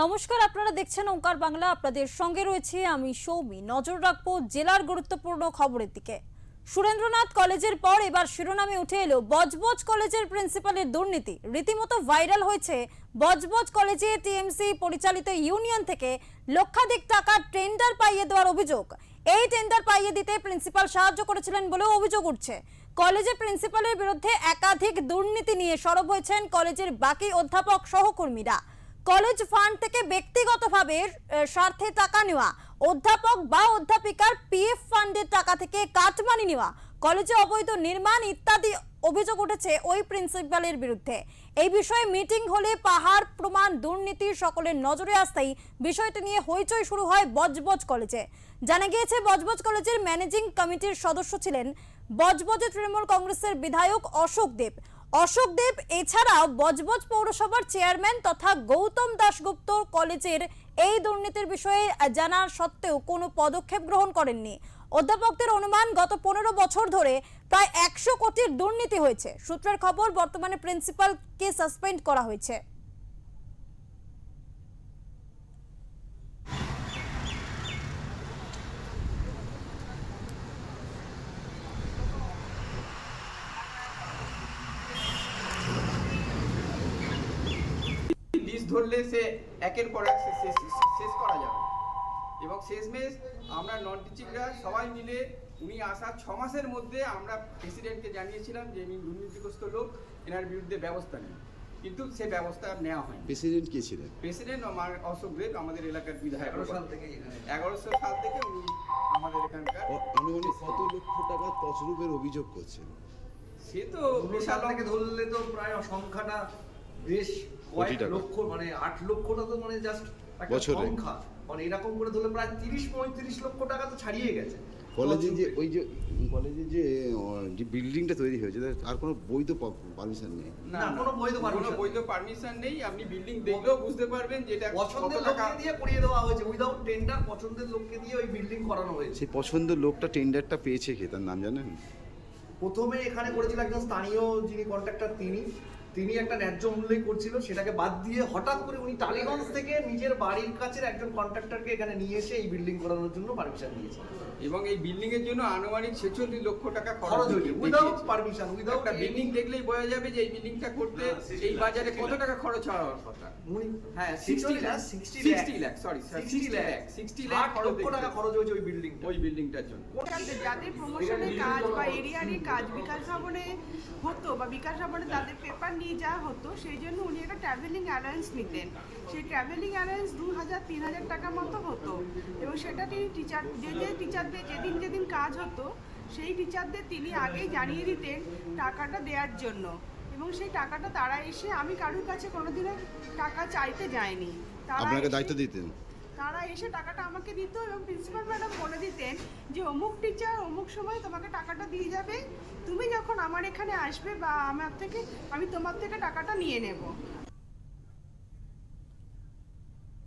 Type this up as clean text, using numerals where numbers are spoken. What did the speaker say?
নমস্কার, আপনারা দেখছেন ওঙ্কার বাংলা। আপনাদের সঙ্গে রয়েছে আমি সৌমি। নজর রাখবো জেলার গুরুত্বপূর্ণ খবরের দিকে। সুরেন্দ্রনাথ কলেজের পর এবার শিরোনামে উঠে এলো বজবজ কলেজের প্রিন্সিপালের দুর্নীতি। রীতিমতো ভাইরাল হয়েছে বজবজ কলেজে টিএমসি পরিচালিত ইউনিয়ন থেকে লক্ষাধিক টাকার টেন্ডার পাইয়ে দেওয়ার অভিযোগ। এই টেন্ডার পাইয়ে দিতে প্রিন্সিপাল সাহায্য করেছিলেন বলেও অভিযোগ উঠছে। কলেজের প্রিন্সিপালের বিরুদ্ধে একাধিক দুর্নীতি নিয়ে সরব হয়েছেন কলেজের বাকি অধ্যাপক সহকর্মীরা। কলেজ ফান্ড থেকে ব্যক্তিগতভাবে স্বার্থে টাকা নেওয়া, অধ্যাপক বা অধ্যাপিকার পিএফ ফান্ডের টাকা থেকে কাটমানি নেওয়া, কলেজে অবৈধ নির্মাণ ইত্যাদি অভিযোগ উঠেছে ওই প্রিন্সিপালের বিরুদ্ধে। এই বিষয়ে মিটিং হলে পাহাড় প্রমাণ দুর্নীতি সকলের নজরে আসতেই বিষয়টি নিয়ে হইচই শুরু হয় বজবজ কলেজে। জানা গিয়েছে বজবজ কলেজের ম্যানেজিং কমিটির সদস্য ছিলেন বজবজে তৃণমূল কংগ্রেসের বিধায়ক অশোক দেব এছাড়াও বজবজ পৌরসভার চেয়ারম্যান তথা গৌতম দাশগুপ্ত কলেজের এই দুর্নীতির বিষয়ে জানা সত্ত্বেও কোনো পদক্ষেপ গ্রহণ করেননি। অধ্যাপকদের অনুমান গত 15 বছর ধরে প্রায় 100 কোটির দুর্নীতি হয়েছে। সূত্রের খবর, বর্তমানে প্রিন্সিপালকে সাসপেন্ড করা হয়েছে। লিস্ট ধরলে সে একের পর এক শেষ করা যাবে এবং শেষমেশ আমরা নন টিচিংরা সবাই মিলে উনি আসার 6 মাসের মধ্যে আমরা প্রেসিডেন্টকে জানিয়েছিলাম যে ইনি দুর্নীতিগ্রস্ত লোক, এনার বিরুদ্ধে ব্যবস্থা নেন, কিন্তু সে ব্যবস্থা নেওয়া হয়নি। প্রেসিডেন্ট কে ছিলেন? প্রেসিডেন্ট আমার অশোক দেব, আমাদের এলাকার বিধায়ক। 1100 সাল থেকে উনি আমাদের এখানকার। আনুমানিক কত লক্ষ টাকা তছরূপের অভিযোগ করছেন? সে তো বিশাল থেকে ধরলে তো প্রায় সংখ্যাটা বেশ কয়েক লক্ষ, মানে 8 লক্ষটা তো মানে জাস্ট একটা সংখ্যা, মানে এরকম করে ধরলে প্রায় 30-35 লক্ষ টাকা তো ছাড়িয়ে গেছে। কলেজে যে ওই যে কলেজে যে বিল্ডিংটা তৈরি হয়েছে আর কোনো বৈধ পারমিশন নেই? না, কোনো বৈধ পারমিশন নেই। আপনি বিল্ডিং দেখলেও বুঝতে পারবেন যে এটা পছন্দের লোককে দিয়ে করিয়ে দেওয়া হয়েছে, উইদাউট টেন্ডার পছন্দের লোককে দিয়ে ওই বিল্ডিং করানো হয়েছে। সেই পছন্দের লোকটা টেন্ডারটা পেয়েছে কে, তার নাম জানেন? প্রথমে এখানে করেছিল একজন স্থানীয় যিনি কন্ট্রাক্টর, তিনি একটা ন্যায্য মূল্যে করছিল, সেটাকে বাদ দিয়ে হঠাৎ করে উনি টালিগঞ্জ থেকে নিজের বাড়ির কাছের একজন কন্ট্রাক্টরকে এখানে নিয়ে এসে এই বিল্ডিং করানোর জন্য পারমিশন দিয়েছে এবং এই বিল্ডিং এর জন্য আনুমানিক 46 লক্ষ টাকা খরচ হয়েছে উইদাউট পারমিশন। উইদাউট একটা বিল্ডিং দেখলেই বোঝা যাবে যে এই বিল্ডিংটা করতে এই বাজারে কত টাকা খরচ হওয়ার কথা। হ্যাঁ, 60 লাখ খরচ হয়েছে ওই বিল্ডিংটার জন্য। যাদের প্রমোশনের কাজ বা এরিয়ারের কাজ বিকাশ ভবনে হতো বা বিকাশ ভবনে তাদের পেপার নিয়ে যাওয়া হতো, সেই জন্য উনি একটা ট্রাভেলিং অ্যালায়েন্স নিতেন। সেই ট্রাভেলিং অ্যালায়েন্স 2000-3000 টাকা মতো হতো এবং সেটা তিনি টিচারদের যেদিন কাজ হতো সেই টিচারদের তিনি আগেই জানিয়ে দিতেন টাকাটা দেওয়ার জন্য, এবং সেই টাকাটা তারা এসে, আমি কারোর কাছে কোনোদিনও টাকা চাইতে যাইনি, আপনাকে দায়িত্ব দিতেন, তারা এসে টাকাটা আমাকে দিত এবং প্রিন্সিপাল ম্যাডাম বলে দিতেন যে অমুক টিচার অমুক সময় তোমাকে টাকাটা দিয়ে যাবে, তুমি যখন আমার এখানে আসবে বা আমি তোমার থেকে টাকাটা নিয়ে নেব।